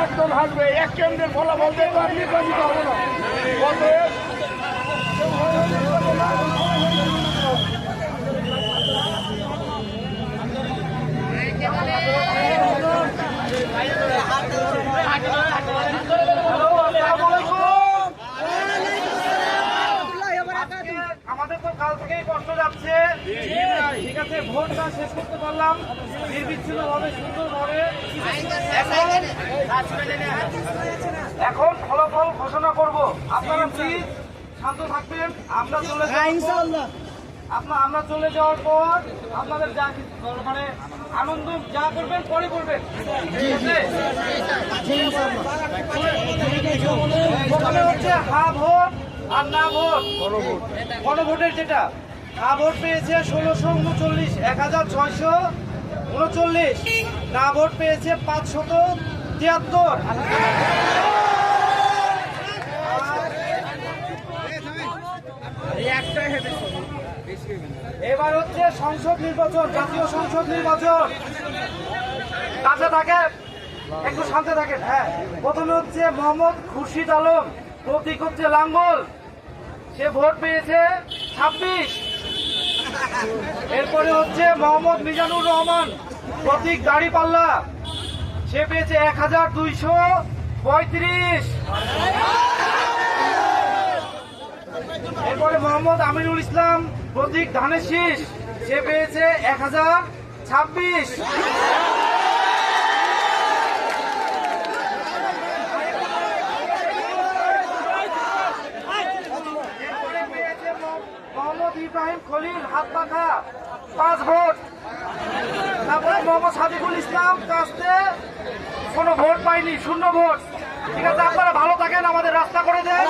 একদম হাসবে, এক কেন্দ্রের ফলাফল দেখবো আর নির্বাচিত হবে না। আমাদের তো কাল থেকেই কষ্ট যাচ্ছে, ঠিক আছে, ভোটটা শেষ করতে পারলাম নির্বিচ্ছিন্ন ভাবে, সুন্দর ভাবে। এখন ফলাফল ঘোষণা করব, আপনারা প্লিজ শান্ত থাকবেন। আমরা চলে যাওয়ার পর আপনাদের যা মানে আনন্দ যা করবেন পরে করবেন, ঠিক আছে? ওখানে হচ্ছে হা ভোট আর না ভোট, গণভোটের যেটা হা ভোট পেয়েছে 1639, 1639, না ভোট পেয়েছে 573। এবার হচ্ছে সংসদ নির্বাচন, জাতীয় সংসদ নির্বাচন। কাছে থাকে, একটু শান্তে থাকেন। হ্যাঁ, প্রথমে হচ্ছে মোহাম্মদ খুরশিদ আলম, প্রতীক হচ্ছে লাঙ্গল, সে ভোট পেয়েছে 26। এরপরে হচ্ছে মোহাম্মদ মিজানুর রহমান, প্রতীক দাঁড়িপাল্লা, সে পেয়েছে 1235। এরপরে মোহাম্মদ আমিনুল ইসলাম, প্রতীক ধানের শীষ, সে পেয়েছে 1026। এরপরে পেয়েছে মোহাম্মদ ইব্রাহিম খলিল, হাত পাখা, 5 ভোট। তারপরে মোহাম্মদ সাদিকুল ইসলাম, কাস্তে, কোনো ভোট পাইনি, 0 ভোট। ঠিক আছে, আপনারা ভালো থাকেন, আমাদের রাস্তা করে দেন।